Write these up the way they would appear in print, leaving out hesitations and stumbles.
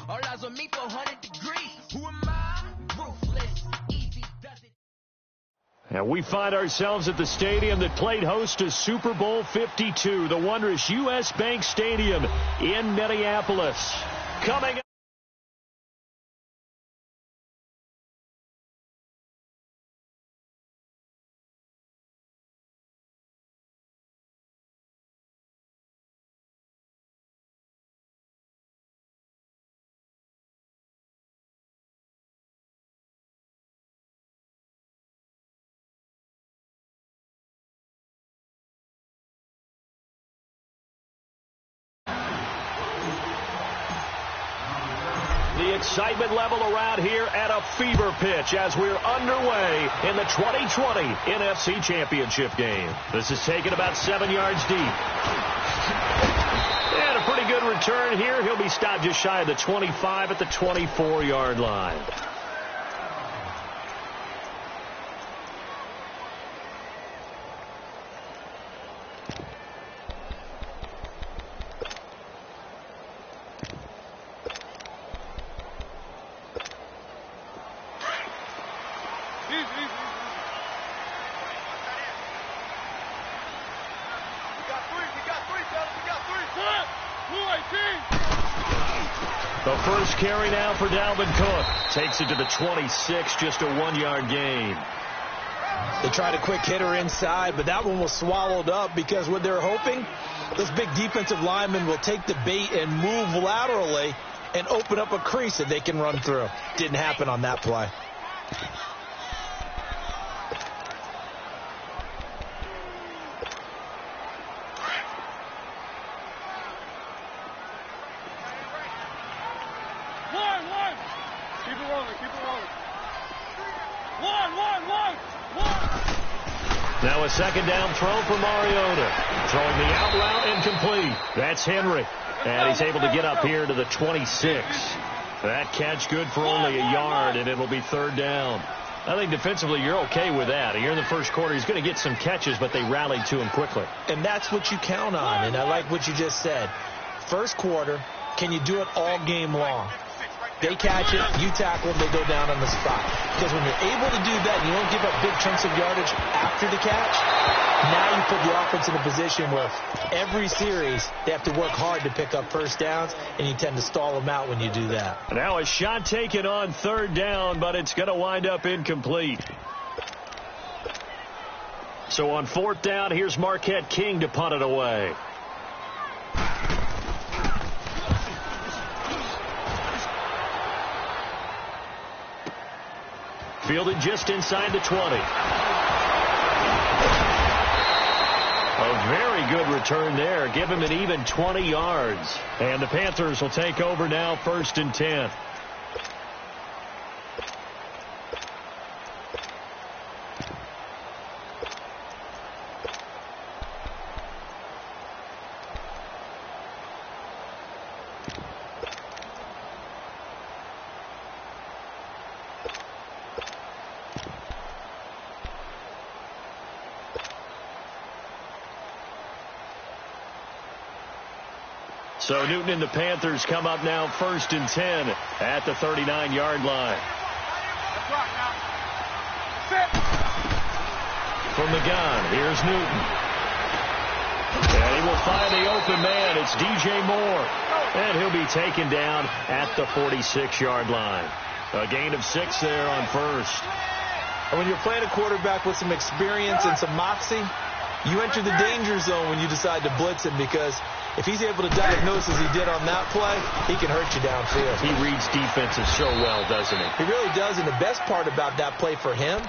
All eyes on me, 400 degrees. Who am I? Ruthless. Easy does it. And we find ourselves at the stadium that played host to Super Bowl 52, the wondrous U.S. Bank Stadium in Minneapolis. Coming up. The excitement level around here at a fever pitch as we're underway in the 2020 NFC Championship game. This is taken about 7 yards deep. And a pretty good return here. He'll be stopped just shy of the 25 at the 24-yard line. The first carry now for Dalvin Cook. Takes it to the 26, just a 1-yard gain. They tried a quick hitter inside, but that one was swallowed up because what they're hoping, this big defensive lineman will take the bait and move laterally and open up a crease that they can run through. Didn't happen on that play. Now a second down throw for Mariota. Throwing the out route incomplete. That's Henry. And he's able to get up here to the 26. That catch good for only a yard, and it'll be third down. I think defensively you're okay with that. Here in the first quarter, he's going to get some catches, but they rallied to him quickly. And that's what you count on, and I like what you just said. First quarter, can you do it all game long? They catch it, you tackle them, they go down on the spot. Because when you're able to do that, and you don't give up big chunks of yardage after the catch, now you put the offense in a position where every series they have to work hard to pick up first downs, and you tend to stall them out when you do that. Now a shot taken on third down, but it's going to wind up incomplete. So on fourth down, here's Marquette King to punt it away. Fielded just inside the 20. A very good return there. Give him an even 20 yards. And the Panthers will take over now, 1st and 10. So Newton and the Panthers come up now 1st and 10 at the 39-yard line. From the gun, here's Newton. And he will find the open man. It's DJ Moore. And he'll be taken down at the 46-yard line. A gain of 6 there on first. And when you're playing a quarterback with some experience and some moxie, you enter the danger zone when you decide to blitz him, because if he's able to diagnose as he did on that play, he can hurt you downfield. He reads defenses so well, doesn't he? He really does, and the best part about that play for him,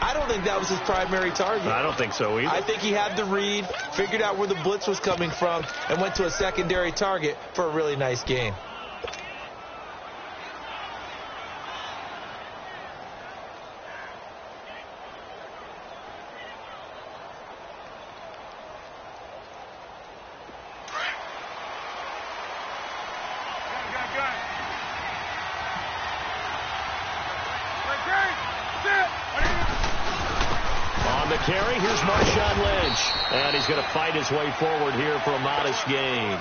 I don't think that was his primary target. I don't think so either. I think he had the read, figured out where the blitz was coming from, and went to a secondary target for a really nice gain. carry. Here's Marshawn Lynch. And he's going to fight his way forward here for a modest gain.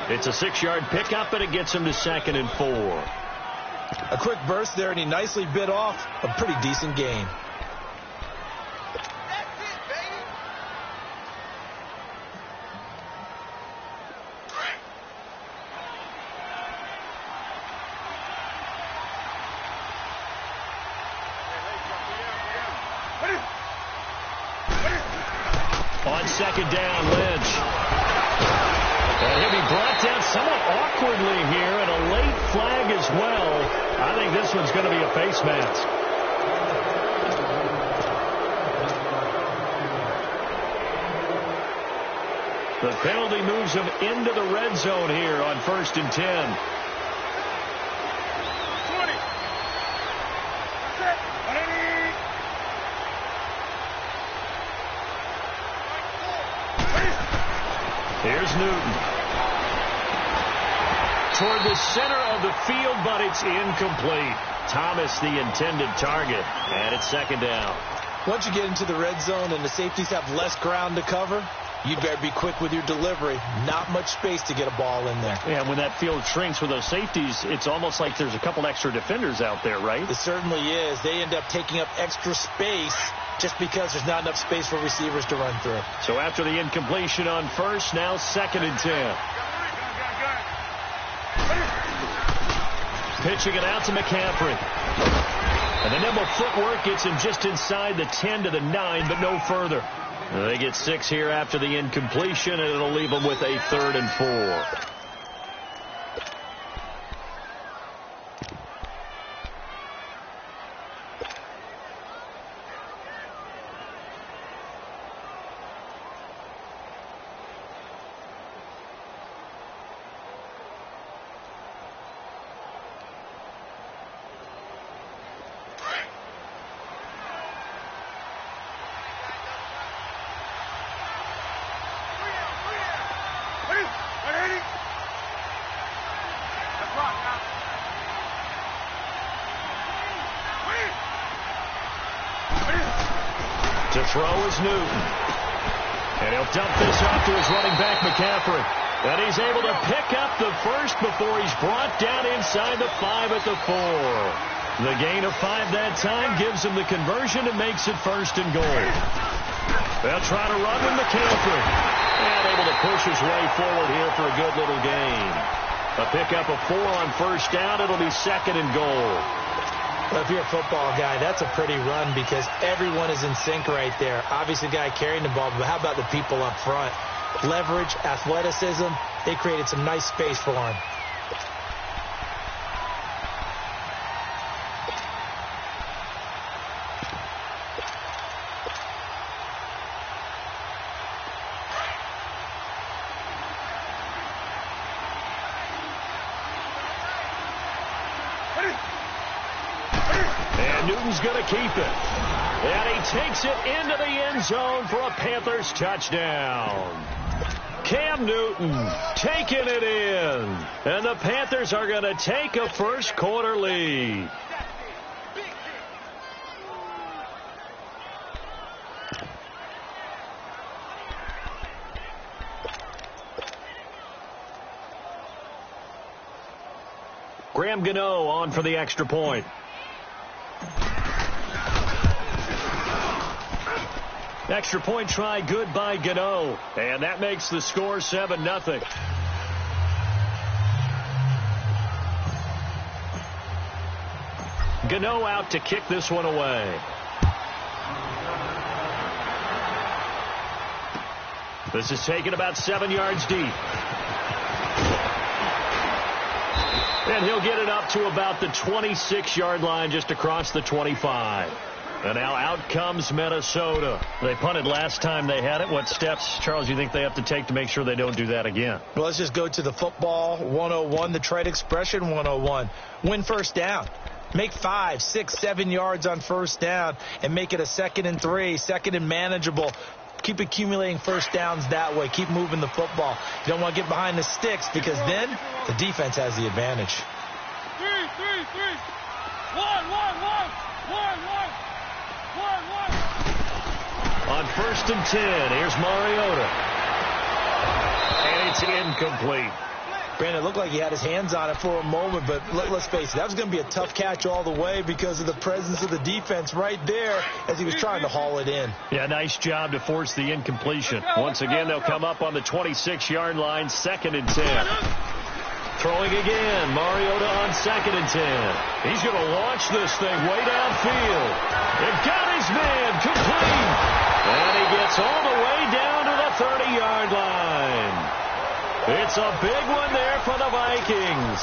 It's a 6-yard pickup, and it gets him to 2nd and 4. A quick burst there, and he nicely bit off a pretty decent gain. On 2nd down, Lynch. And he'll be brought down somewhat awkwardly here, and a late flag as well. I think this one's going to be a face mask. The penalty moves him into the red zone here on 1st and 10. Here's Newton. Toward the center of the field, but it's incomplete. Thomas, the intended target, and it's 2nd down. Once you get into the red zone and the safeties have less ground to cover, you'd better be quick with your delivery. Not much space to get a ball in there. Yeah, when that field shrinks with those safeties, it's almost like there's a couple extra defenders out there, right? It certainly is. They end up taking up extra space just because there's not enough space for receivers to run through. So after the incompletion on 1st, now 2nd and 10. Pitching it out to McCaffrey. And the nimble footwork gets him just inside the 10 to the 9, but no further. They get 6 here after the incompletion, and it'll leave them with a 3rd and 4. To throw is Newton. And he'll dump this off to his running back, McCaffrey. And he's able to pick up the first before he's brought down inside the 5 at the 4. The gain of 5 that time gives him the conversion and makes it 1st and goal. They'll try to run with McCaffrey. And able to push his way forward here for a good little gain. A pickup of 4 on 1st down. It'll be 2nd and goal. Well, if you're a football guy, that's a pretty run because everyone is in sync right there. Obviously, the guy carrying the ball, but how about the people up front? Leverage, athleticism, they created some nice space for him. Newton's going to keep it. And he takes it into the end zone for a Panthers touchdown. Cam Newton taking it in. And the Panthers are going to take a first quarter lead. Graham Gano on for the extra point. Extra point try good by Gano. And that makes the score 7-0. Gano out to kick this one away. This is taken about 7 yards deep. And he'll get it up to about the 26-yard line just across the 25. And now out comes Minnesota. They punted last time they had it. What steps, Charles, do you think they have to take to make sure they don't do that again? Well, let's just go to the football 101, the trade expression 101. Win first down. Make 5, 6, 7 yards on first down and make it a 2nd and 3, 2nd and manageable. Keep accumulating first downs that way. Keep moving the football. You don't want to get behind the sticks because then the defense has the advantage. 3, 1, 1, 1, 1, 1. On 1st and 10, here's Mariota. And it's incomplete. Brandon, it looked like he had his hands on it for a moment, but let's face it, that was going to be a tough catch all the way because of the presence of the defense right there as he was trying to haul it in. Yeah, nice job to force the incompletion. Once again, they'll come up on the 26-yard line, 2nd and 10. Throwing again, Mariota on 2nd and 10. He's going to launch this thing way downfield. They've got his man complete. And he gets all the way down to the 30-yard line. It's a big one there for the Vikings.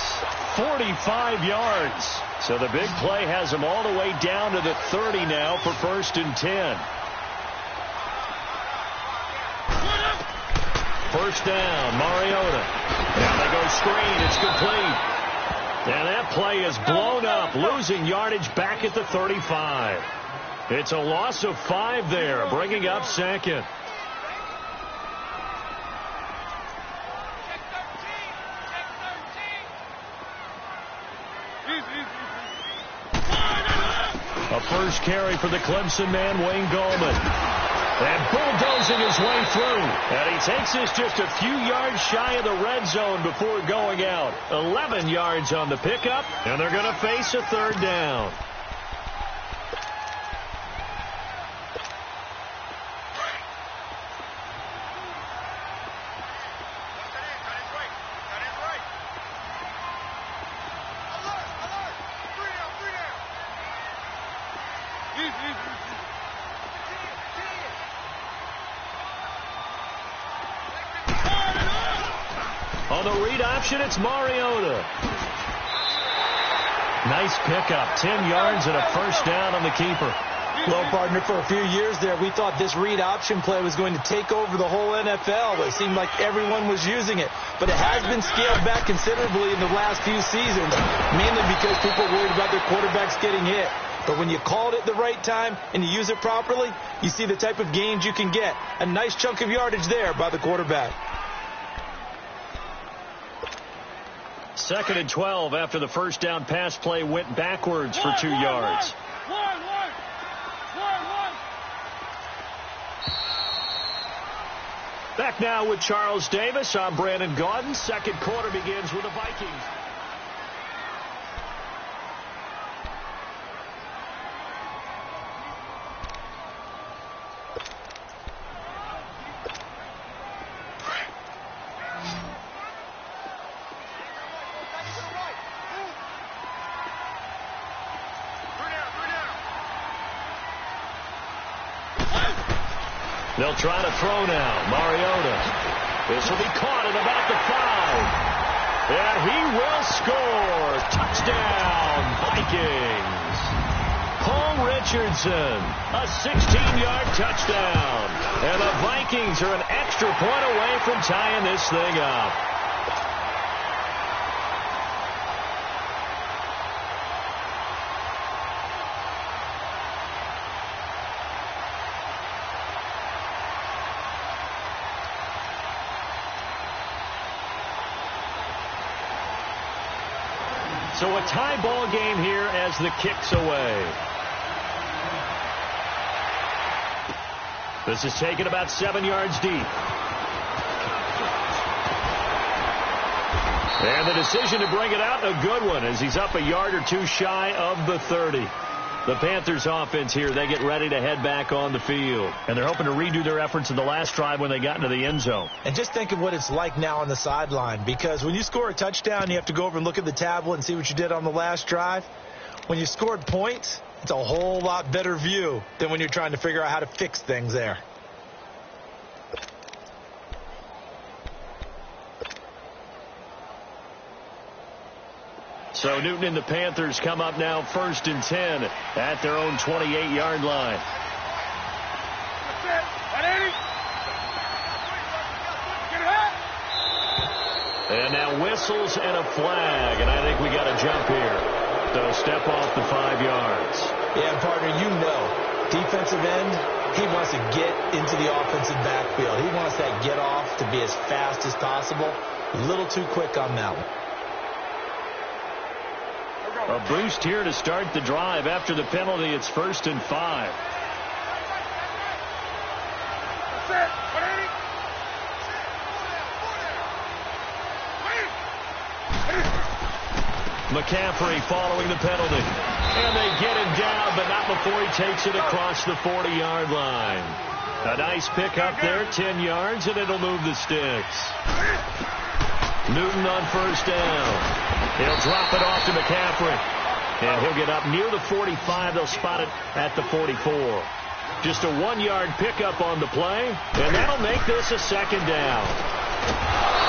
45 yards. So the big play has them all the way down to the 30 now for 1st and 10. First down, Mariota. Now they go screen. It's complete. And that play is blown up, losing yardage back at the 35. It's a loss of 5 there, bringing up 2nd. A first carry for the Clemson man, Wayne Gallman. And bulldozing his way through. And he takes this just a few yards shy of the red zone before going out. 11 yards on the pickup, and they're going to face a 3rd down. On the read option, it's Mariota. Nice pickup, 10 yards and a first down on the keeper. Well, partner, for a few years there, we thought this read option play was going to take over the whole NFL. It seemed like everyone was using it. But it has been scaled back considerably in the last few seasons, mainly because people are worried about their quarterbacks getting hit. But when you call it at the right time and you use it properly, you see the type of gains you can get. A nice chunk of yardage there by the quarterback. 2nd and 12 after the first down pass play went backwards for 2 yards. Back now with Charles Davis. I'm Brandon Gaudin. Second quarter begins with the Vikings. They'll try to throw now. Mariota. This will be caught at about the 5. And he will score. Touchdown, Vikings. Paul Richardson, a 16-yard touchdown. And the Vikings are an extra point away from tying this thing up. So a tie ball game here as the kick's away. This is taken about 7 yards deep. And the decision to bring it out, a good one, as he's up a yard or two shy of the 30. The Panthers offense here, they get ready to head back on the field. And they're hoping to redo their efforts in the last drive when they got into the end zone. And just think of what it's like now on the sideline, because when you score a touchdown, you have to go over and look at the tablet and see what you did on the last drive. When you scored points, it's a whole lot better view than when you're trying to figure out how to fix things there. So Newton and the Panthers come up now 1st and 10 at their own 28-yard line. And now whistles and a flag, and I think we got a jump here. So step off the 5 yards. Yeah, partner, you know, defensive end, he wants to get into the offensive backfield. He wants that get off to be as fast as possible. A little too quick on that one. A boost here to start the drive after the penalty. It's 1st and 5. McCaffrey following the penalty. And they get him down, but not before he takes it across the 40-yard line. A nice pick up there, 10 yards, and it'll move the sticks. Newton on first down. He'll drop it off to McCaffrey. And he'll get up near the 45. They'll spot it at the 44. Just a 1-yard pickup on the play, and that'll make this a second down.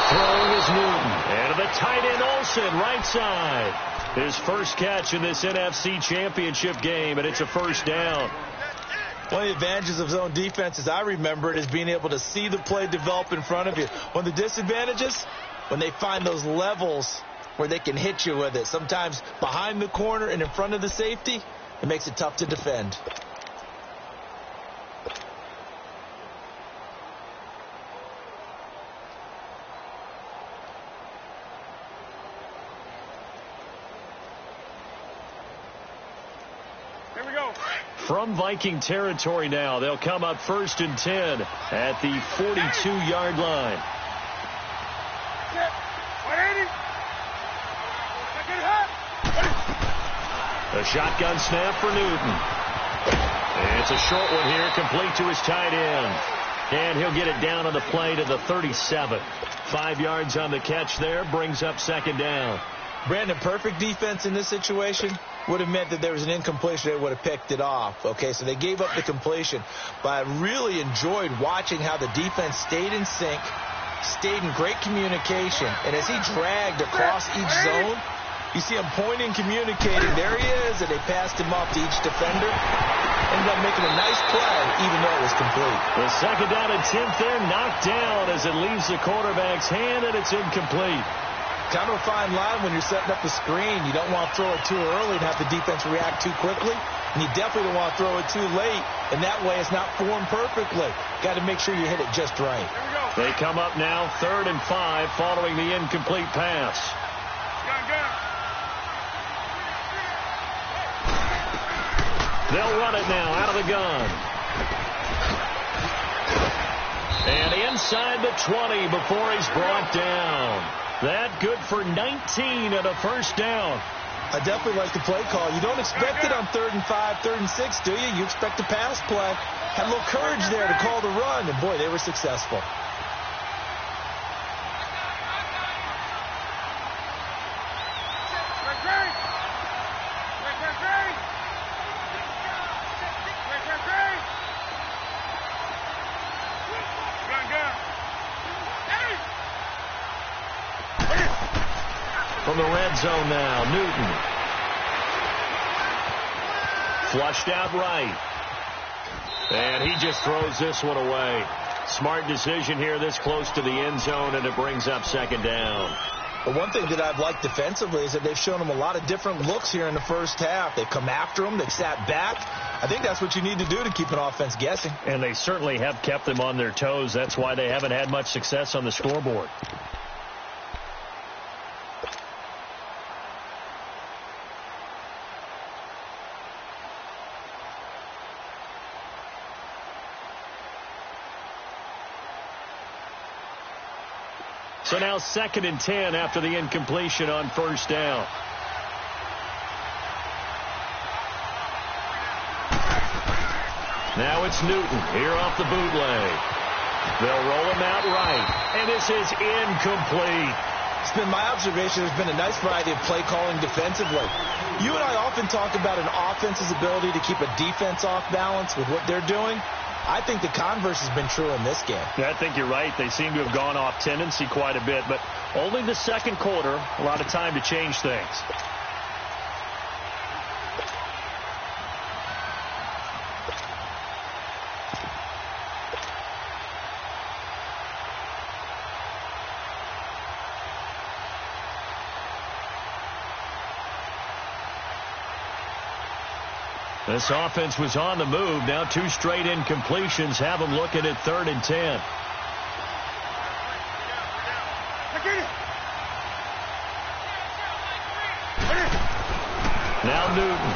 Throwing is Newton. And to the tight end, Olsen, right side. His first catch in this NFC Championship game, and it's a first down. One of the advantages of zone defense, as I remember it, is being able to see the play develop in front of you. One of the disadvantages, when they find those levels where they can hit you with it. Sometimes behind the corner and in front of the safety, it makes it tough to defend. From Viking territory now, they'll come up 1st and 10 at the 42-yard line. A shotgun snap for Newton. And it's a short one here, complete to his tight end. And he'll get it down on the play to the 37. 5 yards on the catch there, brings up second down. Brandon, perfect defense in this situation would have meant that there was an incompletion. They would have picked it off. Okay, so they gave up the completion. But I really enjoyed watching how the defense stayed in sync, stayed in great communication. And as he dragged across each zone, you see him pointing, communicating. There he is, and they passed him off to each defender. Ended up making a nice play, even though it was complete. The second down and 10th there, knocked down as it leaves the quarterback's hand, and it's incomplete. Kind of a fine line when you're setting up the screen. You don't want to throw it too early and have the defense react too quickly. And you definitely don't want to throw it too late. And that way it's not formed perfectly. Got to make sure you hit it just right. They come up now 3rd and 5 following the incomplete pass. They'll run it now out of the gun. And inside the 20 before he's brought down. That good for 19 and a first down. I definitely like the play call. You don't expect it on 3rd and 5, 3rd and 6, do you? You expect a pass play. Had a little courage there to call the run, and boy, they were successful. From the red zone now, Newton. Flushed out right. And he just throws this one away. Smart decision here this close to the end zone, and it brings up second down. But one thing that I've liked defensively is that they've shown them a lot of different looks here in the first half. They've come after them. They've sat back. I think that's what you need to do to keep an offense guessing. And they certainly have kept them on their toes. That's why they haven't had much success on the scoreboard. So now 2nd and 10 after the incompletion on first down. Now it's Newton here off the bootleg. They'll roll him out right, and this is incomplete. It's been my observation there's been a nice variety of play calling defensively. You and I often talk about an offense's ability to keep a defense off balance with what they're doing. I think the converse has been true in this game. Yeah, I think you're right. They seem to have gone off tendency quite a bit, but only the second quarter, a lot of time to change things. This offense was on the move. Now 2 straight incompletions have them looking at 3rd and 10. Now Newton.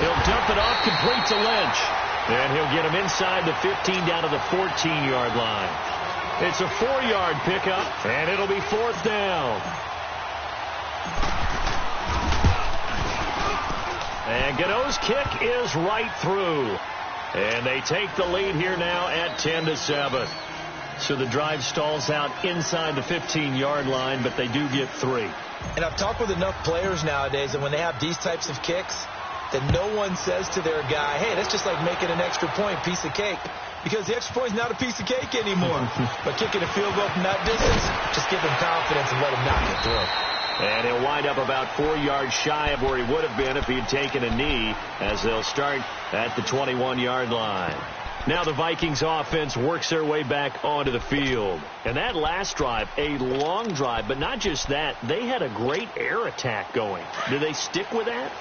He'll dump it off complete to Lynch. And he'll get him inside the 15 down to the 14-yard line. It's a 4-yard pickup, and it'll be 4th down. And Gano's kick is right through. And they take the lead here now at 10-7. So the drive stalls out inside the 15-yard line, but they do get 3. And I've talked with enough players nowadays that when they have these types of kicks, that no one says to their guy, hey, that's just like making an extra point, piece of cake. Because the extra point is not a piece of cake anymore. But kicking a field goal from that distance, just give him confidence and let him knock it through. And he'll wind up about 4 yards shy of where he would have been if he had taken a knee, as they'll start at the 21-yard line. Now the Vikings offense works their way back onto the field. And that last drive, a long drive, but not just that, they had a great air attack going. Do they stick with that?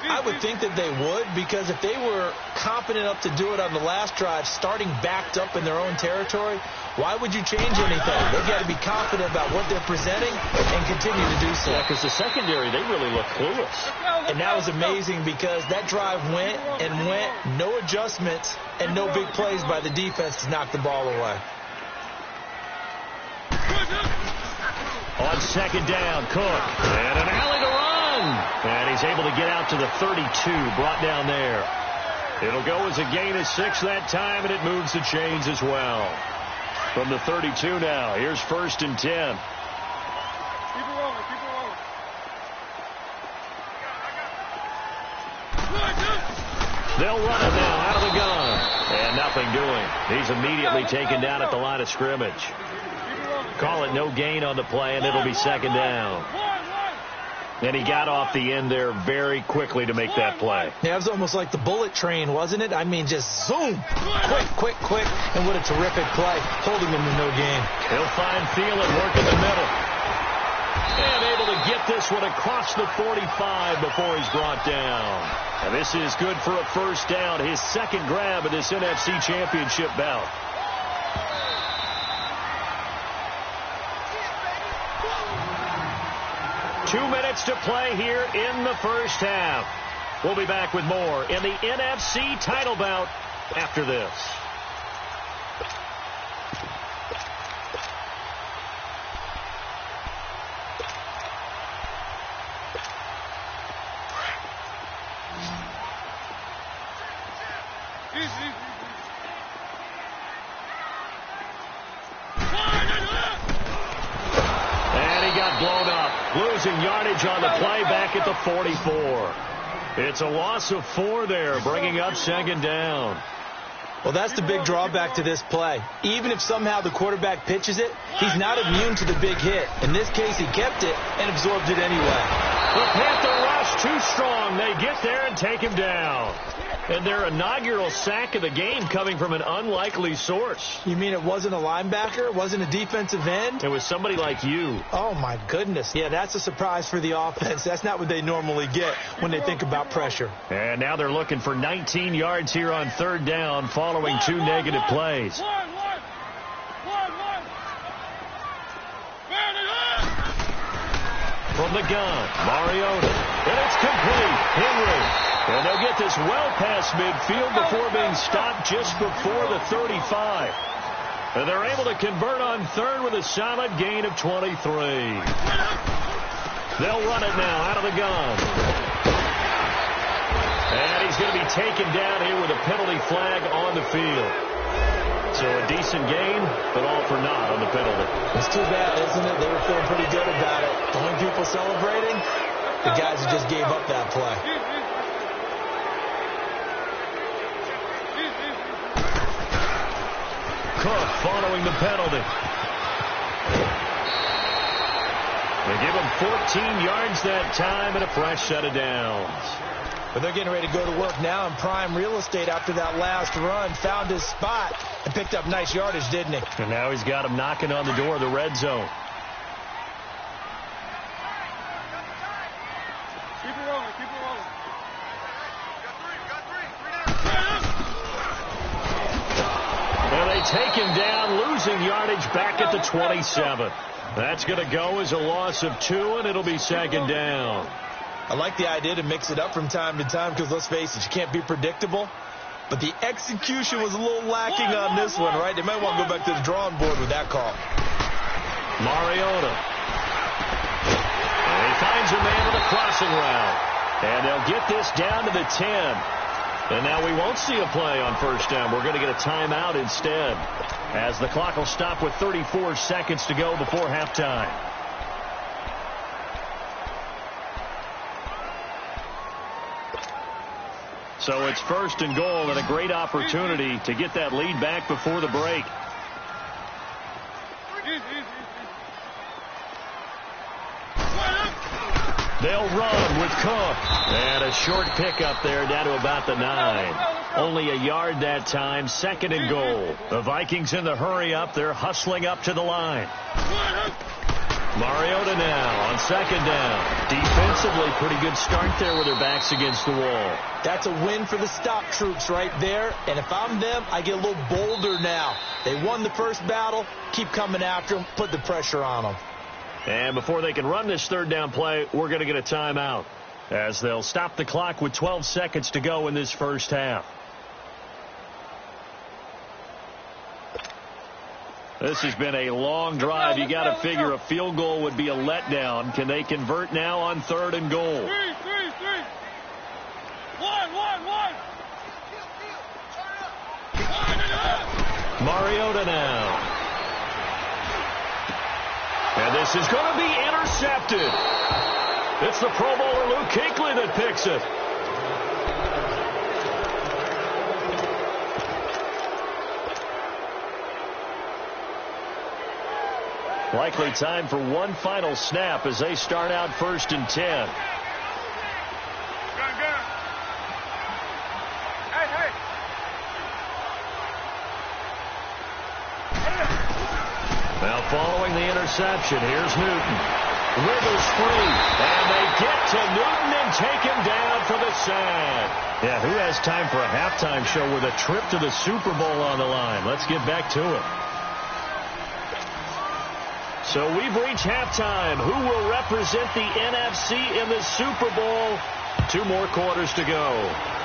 I would think that they would, because if they were confident enough to do it on the last drive, starting backed up in their own territory, why would you change anything? They've got to be confident about what they're presenting and continue to do so. Yeah, because the secondary, they really look clueless. And that was amazing because that drive went and went, no adjustments and no big plays by the defense to knock the ball away. On 2nd down, Cook. And an alley to run. And he's able to get out to the 32, brought down there. It'll go as a gain of 6 that time, and it moves the chains as well. From the 32 now, here's 1st and 10. Keep it rolling, keep it rolling. They'll run it now out of the gun. And nothing doing. He's immediately taken down at the line of scrimmage. Call it no gain on the play, and it'll be 2nd down. And he got off the end there very quickly to make that play. Yeah, it was almost like the bullet train, wasn't it? I mean, just zoom. Quick. And what a terrific play, holding him to no gain. He'll find Thielen working the middle. And able to get this one across the 45 before he's brought down. And this is good for a 1st down, his 2nd grab of this NFC Championship bout. Two minutes to play here in the 1st half. We'll be back with more in the NFC title bout after this. Blown up, losing yardage on the play back at the 44. It's a loss of 4 there, bringing up 2nd down. Well, that's the big drawback to this play. Even if somehow the quarterback pitches it, he's not immune to the big hit. In this case, he kept it and absorbed it anyway. The Panther rush too strong. They get there and take him down. And their inaugural sack of the game coming from an unlikely source. You mean it wasn't a linebacker? It wasn't a defensive end? It was somebody like you. Oh, my goodness. Yeah, that's a surprise for the offense. That's not what they normally get when they think about pressure. And now they're looking for 19 yards here on 3rd down following 2 negative plays. From the gun, Mariota. And it's complete. Henry. And they'll get this well past midfield before being stopped just before the 35. And they're able to convert on 3rd with a solid gain of 23. They'll run it now out of the gun. And he's going to be taken down here with a penalty flag on the field. So a decent gain, but all for naught on the penalty. It's too bad, isn't it? They were feeling pretty good about it. The only people celebrating, the guys who just gave up that play. Cook following the penalty. They give him 14 yards that time and a fresh set of downs. But they're getting ready to go to work now in prime real estate after that last run. Found his spot and picked up nice yardage, didn't he? And now he's got him knocking on the door of the red zone. Keep it rolling, keep it rolling. And they take him down, losing yardage back at the 27. That's going to go as a loss of 2, and it'll be 2nd down. I like the idea to mix it up from time to time because, let's face it, you can't be predictable. but the execution was a little lacking on this one, right? They might want to go back to the drawing board with that call. Mariota. And he finds a man with a crossing route. And they'll get this down to the 10. And now we won't see a play on first down. We're going to get a timeout instead, as the clock will stop with 34 seconds to go before halftime. So it's first and goal, and a great opportunity to get that lead back before the break. They'll run with Cook. And a short pickup there down to about the 9. Only a yard that time. Second and goal. The Vikings in the hurry up. They're hustling up to the line. Mariota now on second down. Defensively, pretty good start there with their backs against the wall. That's a win for the stop troops right there. And if I'm them, I get a little bolder now. They won the first battle. Keep coming after them. Put the pressure on them. And before they can run this third down play, we're going to get a timeout, as they'll stop the clock with 12 seconds to go in this first half. This has been a long drive. You got to figure a field goal would be a letdown. Can they convert now on third and goal? 3. 1. Mariota now. And this is going to be intercepted. It's the Pro Bowler Luke Kuechly that picks it. Likely time for one final snap as they start out first and 10. Hey. Now following the interception, here's Newton. Wiggles free, and they get to Newton and take him down for the sack. Yeah, who has time for a halftime show with a trip to the Super Bowl on the line? Let's get back to it. So we've reached halftime. Who will represent the NFC in the Super Bowl? 2 more quarters to go.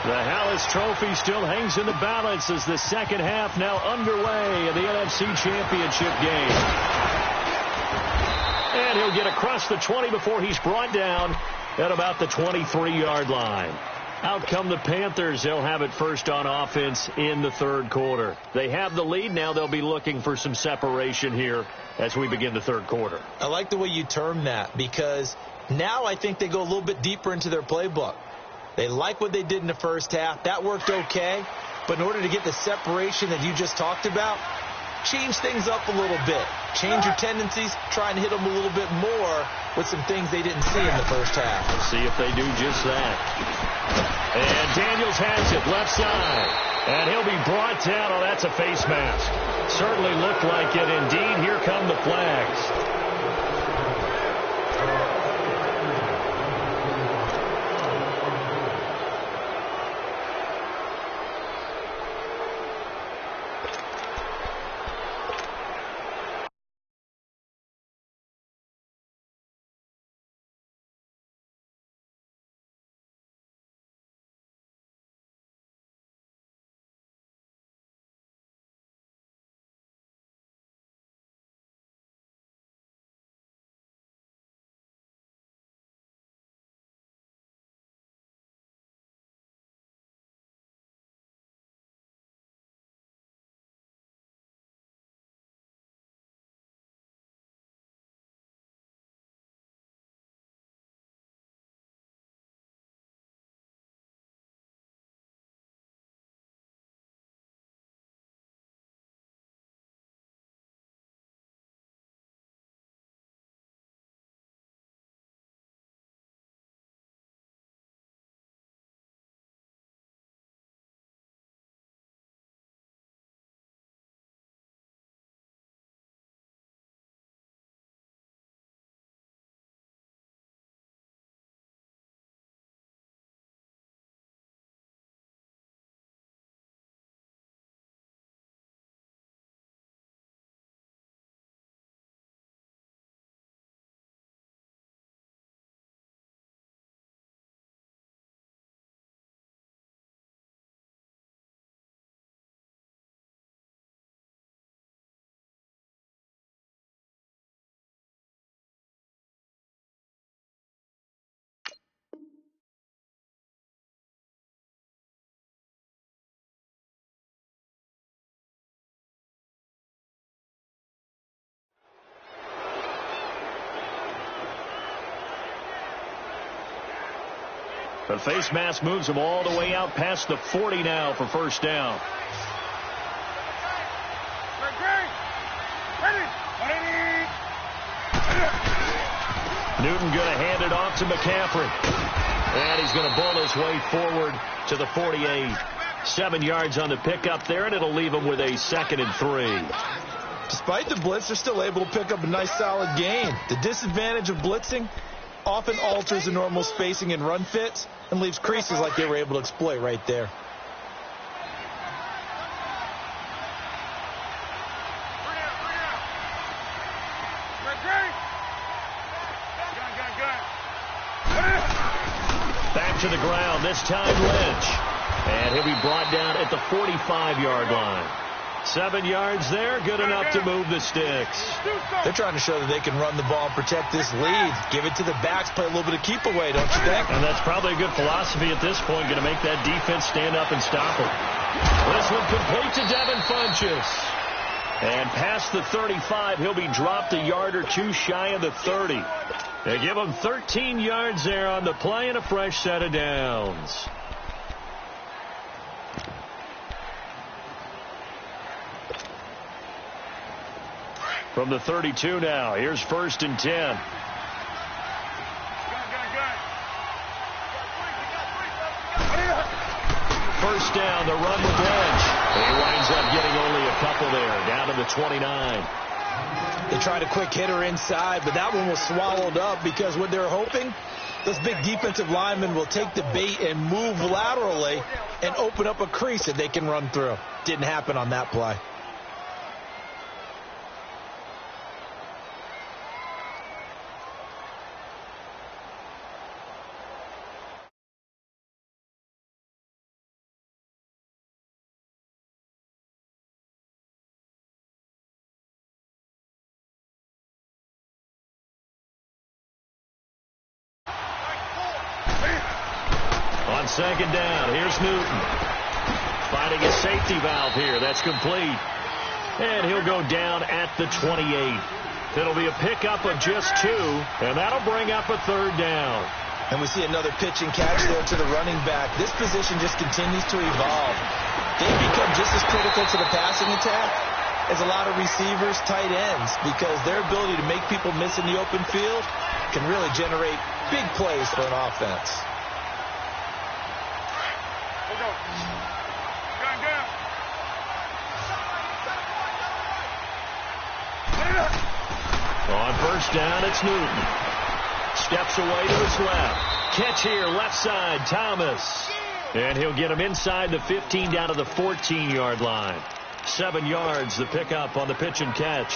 The Hallis Trophy still hangs in the balance as the second half now underway in the NFC Championship game. And he'll get across the 20 before he's brought down at about the 23-yard line. Out come the Panthers. They'll have it first on offense in the third quarter. They have the lead. Now they'll be looking for some separation here as we begin the third quarter. I like the way you term that, because now I think they go a little bit deeper into their playbook. They like what they did in the first half. That worked okay. But in order to get the separation that you just talked about, change things up a little bit. Change your tendencies. Try and hit them a little bit more with some things they didn't see in the first half. We'll see if they do just that. And Daniels has it left side. And he'll be brought down. Oh, that's a face mask. Certainly looked like it. Indeed, here come the flags. The face mask moves him all the way out past the 40 now for first down. Newton going to hand it off to McCaffrey. And he's going to bull his way forward to the 48. 7 yards on the pickup there, and it'll leave him with a 2nd and 3. Despite the blitz, they're still able to pick up a nice, solid gain. The disadvantage of blitzing often alters the normal spacing and run fits and leaves creases like they were able to exploit right there. Back to the ground, this time Lynch. And he'll be brought down at the 45-yard line. 7 yards there, good enough to move the sticks. They're trying to show that they can run the ball and protect this lead. Give it to the backs, play a little bit of keep away, don't you think? And that's probably a good philosophy at this point, going to make that defense stand up and stop it. This one complete to Devin Funchess. And past the 35, he'll be dropped a yard or two shy of the 30. They give him 13 yards there on the play and a fresh set of downs. From the 32 now, here's 1st and 10. First down, the run with Lynch. He winds up getting only a couple there, down to the 29. They tried a quick hitter inside, but that one was swallowed up because what they're hoping, those big defensive linemen will take the bait and move laterally and open up a crease that they can run through. Didn't happen on that play. On 2nd down, here's Newton. Finding a safety valve here. That's complete. And he'll go down at the 28. It'll be a pickup of just 2, and that'll bring up a 3rd down. And we see another pitch and catch there to the running back. This position just continues to evolve. They've become just as critical to the passing attack as a lot of receivers, tight ends, because their ability to make people miss in the open field can really generate big plays for an offense. On 1st down, it's Newton. Steps away to his left. Catch here, left side, Thomas. And he'll get him inside the 15 down to the 14-yard line. 7 yards, the pickup on the pitch and catch.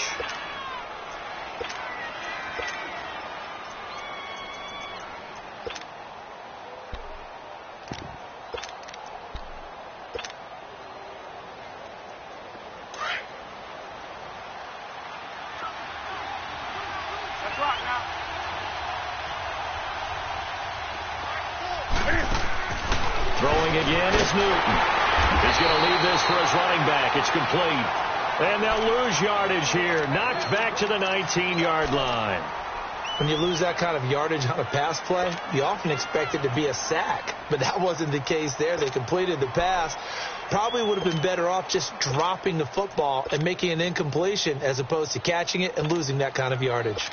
Throwing again is Newton. He's going to leave this for his running back. It's complete. And they'll lose yardage here. Knocked back to the 19-yard line. When you lose that kind of yardage on a pass play, you often expect it to be a sack. But that wasn't the case there. They completed the pass. Probably would have been better off just dropping the football and making an incompletion as opposed to catching it and losing that kind of yardage.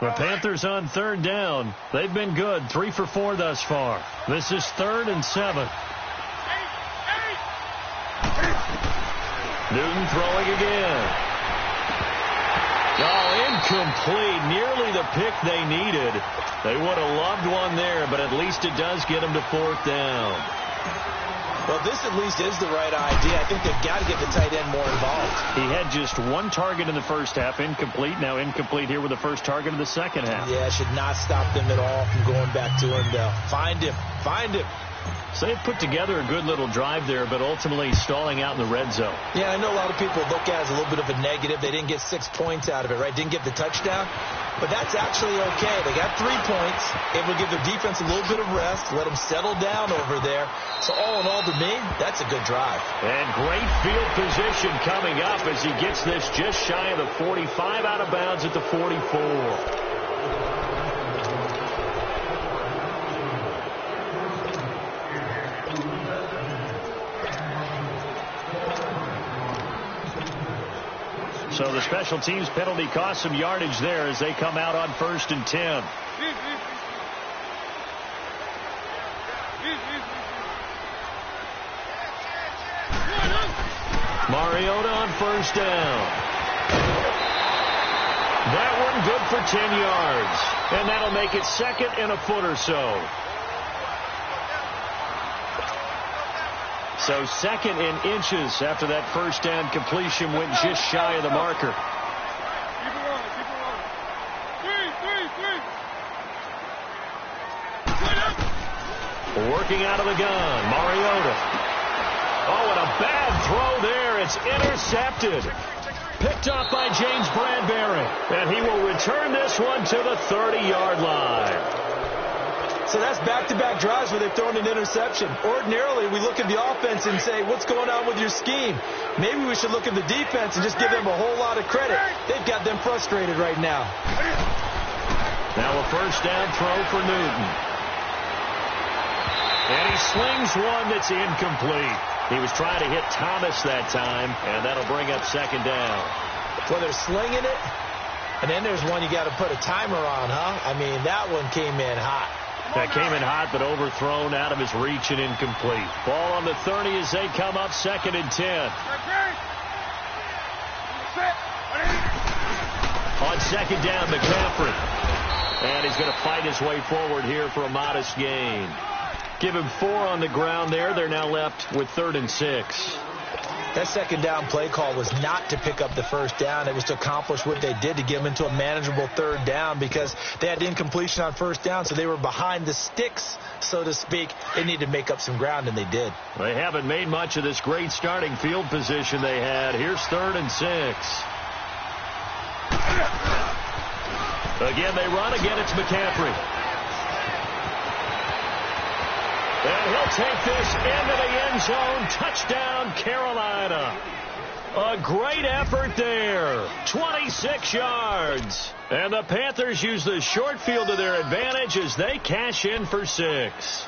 The Panthers on 3rd down. They've been good. 3 for 4 thus far. This is 3rd and 7. Newton throwing again. Oh, incomplete. Nearly the pick they needed. They would have loved one there, but at least it does get them to 4th down. Well, this at least is the right idea. I think they've got to get the tight end more involved. He had just 1 target in the first half, incomplete. Now incomplete here with the first target of the second half. Yeah, it should not stop them at all from going back to him, though. Find him. Find him. So they've put together a good little drive there, but ultimately stalling out in the red zone. Yeah, I know a lot of people look at it as a little bit of a negative. They didn't get 6 points out of it, right? Didn't get the touchdown. But that's actually okay. They got 3 points. Able to give their defense a little bit of rest, let them settle down over there. So all in all, to me, that's a good drive. And great field position coming up as he gets this just shy of the 45, out of bounds at the 44. So the special teams penalty cost some yardage there as they come out on 1st and 10. Mariota on 1st down. That one good for 10 yards. And that'll make it 2nd and a foot or so. So 2nd in inches after that 1st down completion went just shy of the marker. Keep it rolling, keep it rolling. Three. Working out of the gun, Mariota. Oh, and a bad throw there. It's intercepted. Picked up by James Bradbury. And he will return this one to the 30-yard line. So that's back-to-back drives where they've thrown an interception. Ordinarily, we look at the offense and say, what's going on with your scheme? Maybe we should look at the defense and just give them a whole lot of credit. They've got them frustrated right now. Now a 1st down throw for Newton. And he slings one that's incomplete. He was trying to hit Thomas that time, and that'll bring up 2nd down. Well, they're slinging it, and then there's one you got to put a timer on, huh? I mean, that one came in hot. That came in hot, but overthrown, out of his reach and incomplete. Ball on the 30 as they come up 2nd and 10. On 2nd down, McCaffrey. And he's going to fight his way forward here for a modest gain. Give him 4 on the ground there. They're now left with 3rd and 6. That 2nd down play call was not to pick up the 1st down. It was to accomplish what they did, to get them into a manageable 3rd down, because they had incompletion on 1st down, so they were behind the sticks, so to speak. They needed to make up some ground, and they did. They haven't made much of this great starting field position they had. Here's 3rd and 6. Again, they run. Again, it's McCaffrey. And he'll take this into the end zone. Touchdown, Carolina. A great effort there. 26 yards. And the Panthers use the short field to their advantage as they cash in for 6.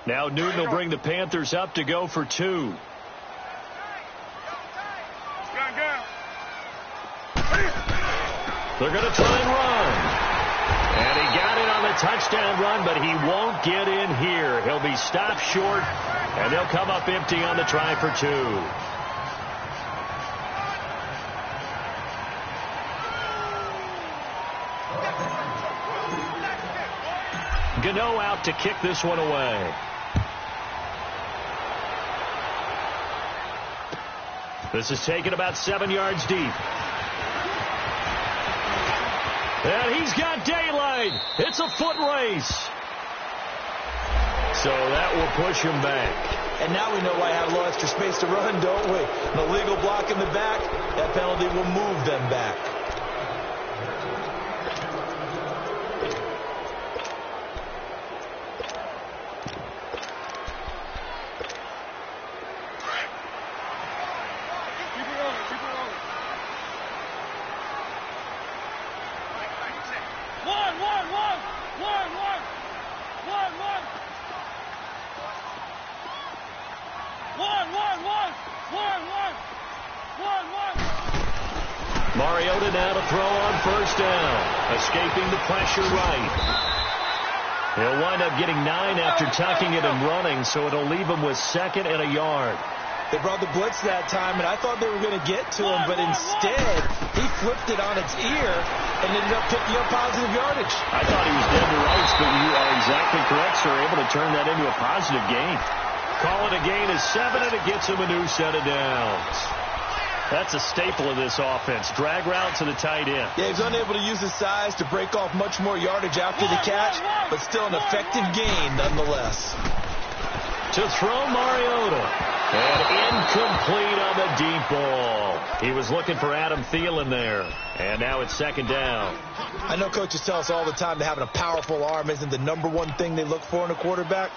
Now Newton will bring the Panthers up to go for 2. They're going to try and run. And he got it on the touchdown run, but he won't get in here. He'll be stopped short, and they'll come up empty on the try for 2. Gano out to kick this one away. This is taken about 7 yards deep. And he's got daylight. It's a foot race. So that will push him back. And now we know why I have a little extra space to run, don't we? An illegal block in the back. That penalty will move them back. Mariota now to throw on 1st down. Escaping the pressure right. He'll wind up getting 9 after tucking it and running, so it'll leave him with 2nd and a yard. They brought the blitz that time, and I thought they were going to get to him, but instead he flipped it on its ear and ended up picking up positive yardage. I thought he was dead to rights, but you are exactly correct, sir. Able to turn that into a positive gain. Call it a gain of 7, and it gets him a new set of downs. That's a staple of this offense. Drag route to the tight end. Yeah, he's unable to use his size to break off much more yardage after the catch, but still an effective gain nonetheless. To throw Mariota. And incomplete on the deep ball. He was looking for Adam Thielen there. And now it's second down. I know coaches tell us all the time that having a powerful arm isn't the #1 thing they look for in a quarterback.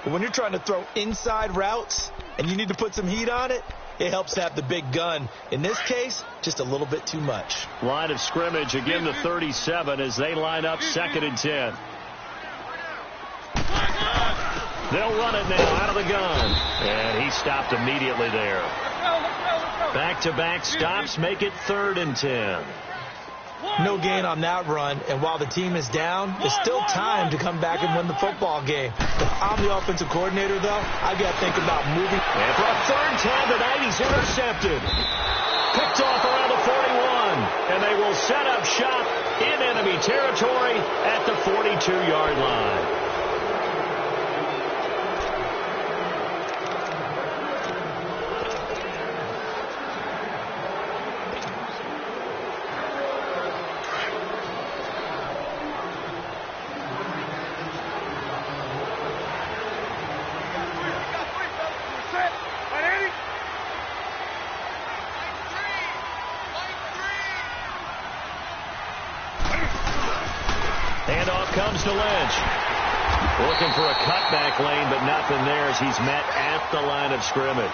But when you're trying to throw inside routes and you need to put some heat on it, it helps to have the big gun. In this case, just a little bit too much. Line of scrimmage again to 37 as they line up 2nd and 10. They'll run it now out of the gun. And he stopped immediately there. Back-to-back stops make it 3rd and 10. No gain on that run, and while the team is down, there's still time to come back and win the football game. If I'm the offensive coordinator, though, I got to think about moving. And for a 3rd time tonight, he's intercepted. Picked off around the 41, and they will set up shop in enemy territory at the 42-yard line. Handoff comes to Lynch. Looking for a cutback lane, but nothing there as he's met at the line of scrimmage.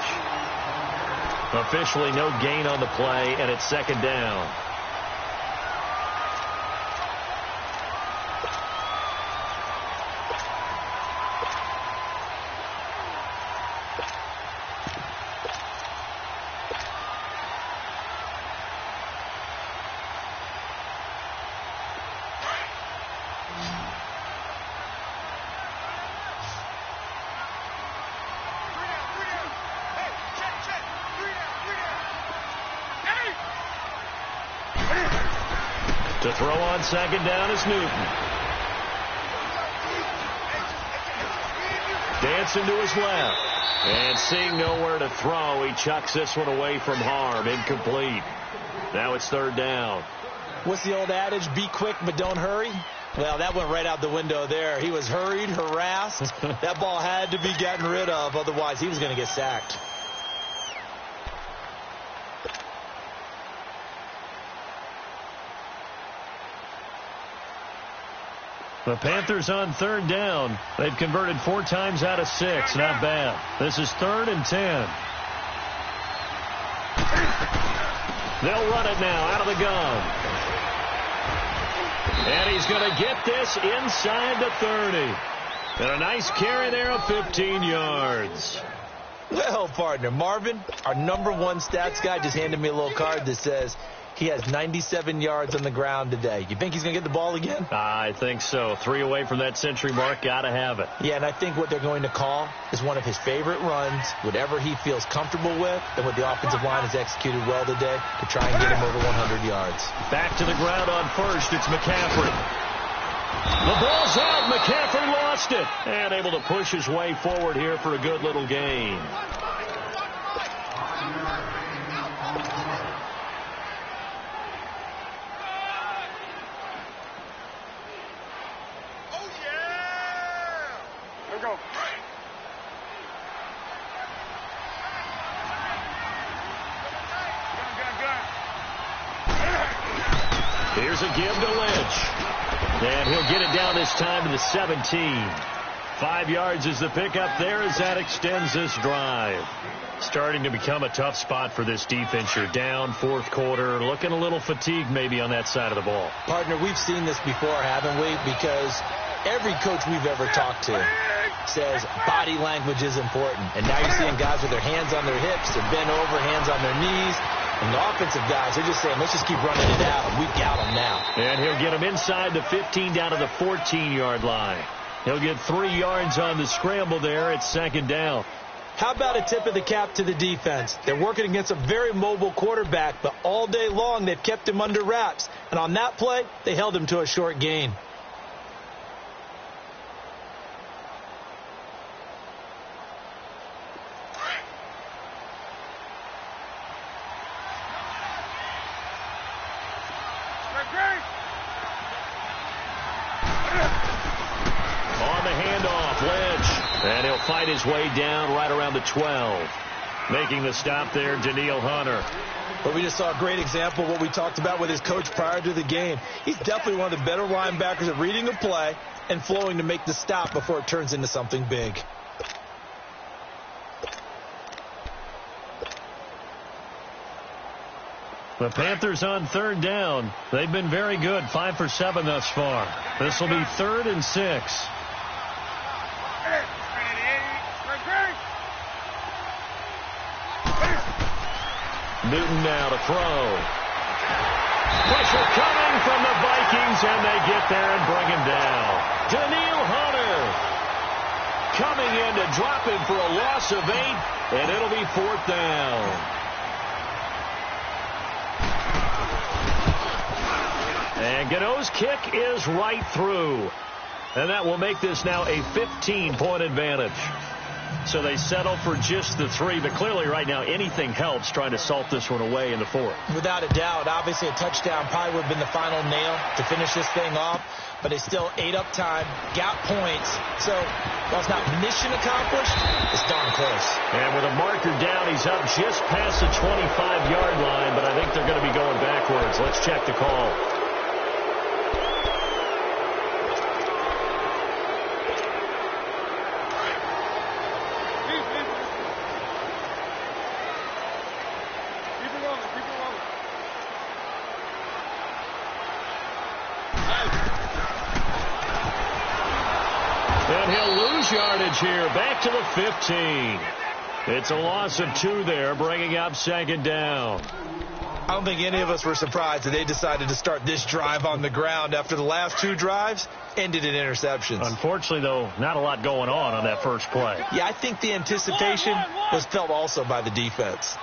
Officially no gain on the play, and it's 2nd down. To throw on 2nd down is Newton. Dancing to his left. And seeing nowhere to throw, he chucks this one away from harm. Incomplete. Now it's 3rd down. What's the old adage? Be quick, but don't hurry? Well, that went right out the window there. He was hurried, harassed. That ball had to be gotten rid of. Otherwise, he was going to get sacked. The Panthers on 3rd down. They've converted 4 times out of 6. Not bad. This is 3rd and 10. They'll run it now out of the gun. And he's going to get this inside the 30. And a nice carry there of 15 yards. Well, partner, Marvin, our #1 stats guy, just handed me a little card that says he has 97 yards on the ground today. You think he's going to get the ball again? I think so. 3 away from that century mark. Got to have it. Yeah, and I think what they're going to call is one of his favorite runs, whatever he feels comfortable with, and what the offensive line has executed well today to try and get him over 100 yards. Back to the ground on first. It's McCaffrey. The ball's out. McCaffrey lost it. And able to push his way forward here for a good little gain. Go. Here's a give to Lynch. And he'll get it down this time to the 17. 5 yards is the pickup there as that extends this drive. Starting to become a tough spot for this defense. You're down 4th quarter. Looking a little fatigued maybe on that side of the ball. Partner, we've seen this before, haven't we? Because every coach we've ever talked to says body language is important. And now you're seeing guys with their hands on their hips, they're bent over, hands on their knees. And the offensive guys, they're just saying, let's just keep running it out, and we've got them now. And he'll get him inside the 15 down to the 14-yard line. He'll get 3 yards on the scramble there. It's 2nd down. How about a tip of the cap to the defense? They're working against a very mobile quarterback, but all day long they've kept him under wraps. And on that play, they held him to a short gain. handoff. Lynch. And he'll fight his way down right around the 12. Making the stop there, Daniil Hunter. But we just saw a great example of what we talked about with his coach prior to the game. He's definitely one of the better linebackers at reading a play and flowing to make the stop before it turns into something big. The Panthers on third down. They've been very good, 5 for 7 thus far. This will be 3rd and 6. Newton now to throw. Pressure coming from the Vikings, and they get there and bring him down. Daniil Hunter coming in to drop him for a loss of 8, and it'll be 4th down. And Gano's kick is right through. And that will make this now a 15-point advantage. So they settle for just the 3, but clearly right now anything helps trying to salt this one away in the 4th. Without a doubt, obviously a touchdown probably would have been the final nail to finish this thing off, but they still ate up time, got points. So while it's not mission accomplished, it's darn close. And with a marker down, he's up just past the 25-yard line, but I think they're going to be going backwards. Let's check the call. Yardage here, back to the 15. It's a loss of 2 there, bringing up 2nd down. I don't think any of us were surprised that they decided to start this drive on the ground after the last 2 drives ended in interceptions. Unfortunately, though, not a lot going on that first play. Yeah, I think the anticipation was felt also by the defense.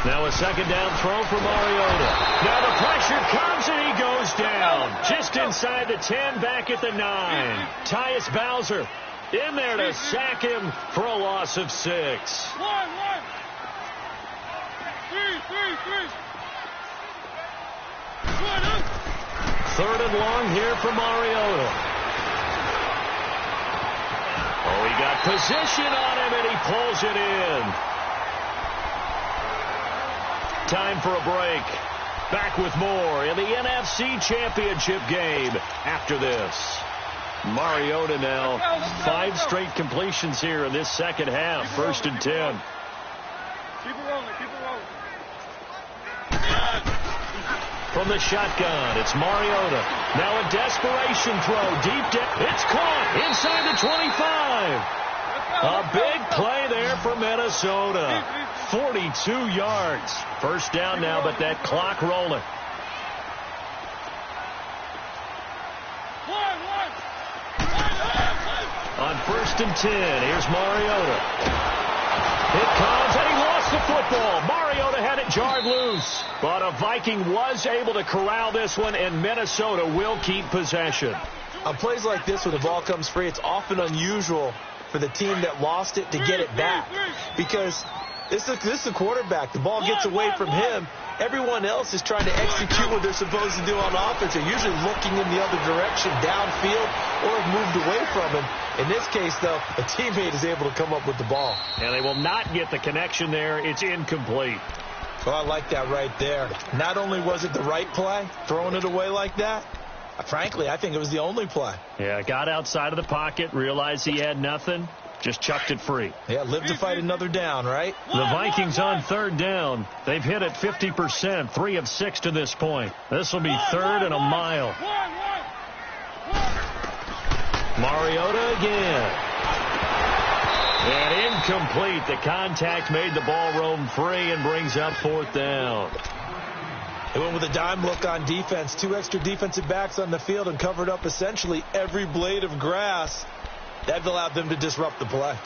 Now a 2nd down throw for Mariota. Now the pressure comes and he goes down. Just inside the 10, back at the 9. Tyus Bowser in there to sack him for a loss of 6. 3. 3rd and long here for Mariota. Oh, he got position on him and he pulls it in. Time for a break. Back with more in the NFC Championship game after this. Mariota now 5 straight completions here in this second half. 1st and 10. Keep it rolling. From the shotgun, it's Mariota. Now a desperation throw deep down. It's caught inside the 25. A big play there for Minnesota. 42 yards. 1st down now, but that clock rolling. On 1st and 10, here's Mariota. It comes, and he lost the football. Mariota had it jarred loose. But a Viking was able to corral this one, and Minnesota will keep possession. On plays like this, when the ball comes free, it's often unusual for the team that lost it to get it back. Because this is the quarterback. The ball gets away from him. Everyone else is trying to execute what they're supposed to do on offense. They're usually looking in the other direction, downfield, or have moved away from him. In this case, though, a teammate is able to come up with the ball. And they will not get the connection there. It's incomplete. Well, I like that right there. Not only was it the right play, throwing it away like that, frankly, I think it was the only play. Yeah, got outside of the pocket, realized he had nothing, just chucked it free. Yeah, live to fight another down, right? The Vikings on 3rd down. They've hit it 50%, 3 of 6 to this point. This will be 3rd and a mile. Mariota again. And incomplete. The contact made the ball roam free and brings up 4th down. They went with a dime look on defense. 2 extra defensive backs on the field and covered up essentially every blade of grass. That allowed them to disrupt the play.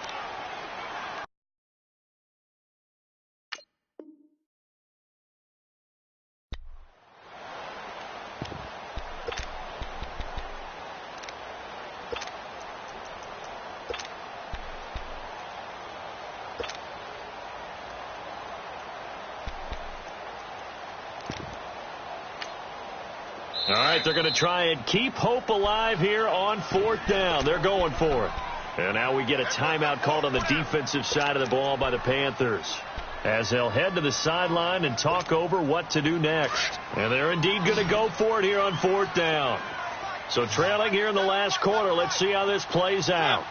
All right, they're going to try and keep hope alive here on 4th down. They're going for it. And now we get a timeout called on the defensive side of the ball by the Panthers, as they'll head to the sideline and talk over what to do next. And they're indeed going to go for it here on 4th down. So trailing here in the last quarter, let's see how this plays out.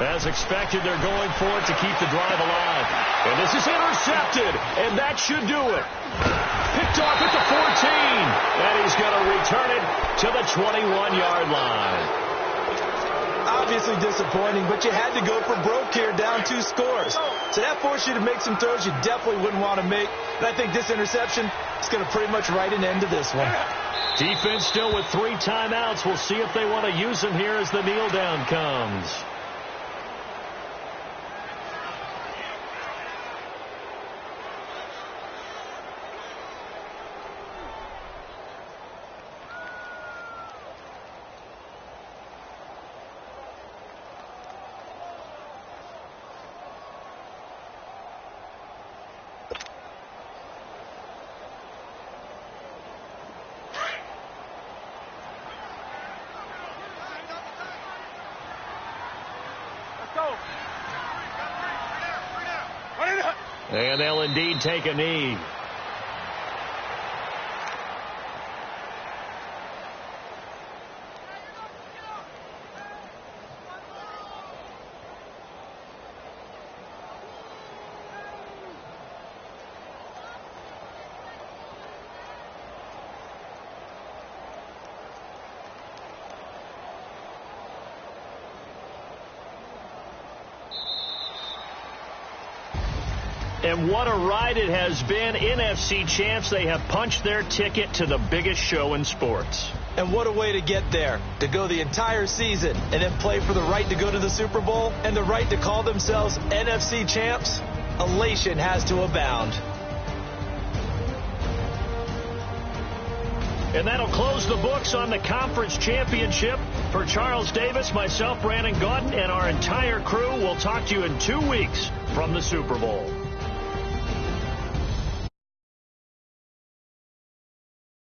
As expected, they're going for it to keep the drive alive. And this is intercepted, and that should do it. Picked off at the 14, and he's going to return it to the 21-yard line. Obviously disappointing, but you had to go for broke here, down 2 scores. So that forced you to make some throws you definitely wouldn't want to make. And I think this interception is going to pretty much write an end to this one. Defense still with 3 timeouts. We'll see if they want to use them here as the kneel down comes. And they'll indeed take a knee. And what a ride it has been. NFC champs, they have punched their ticket to the biggest show in sports. And what a way to get there, to go the entire season and then play for the right to go to the Super Bowl and the right to call themselves NFC champs. Elation has to abound. And that'll close the books on the conference championship. For Charles Davis, myself, Brandon Gaudin, and our entire crew, we'll talk to you in 2 weeks from the Super Bowl.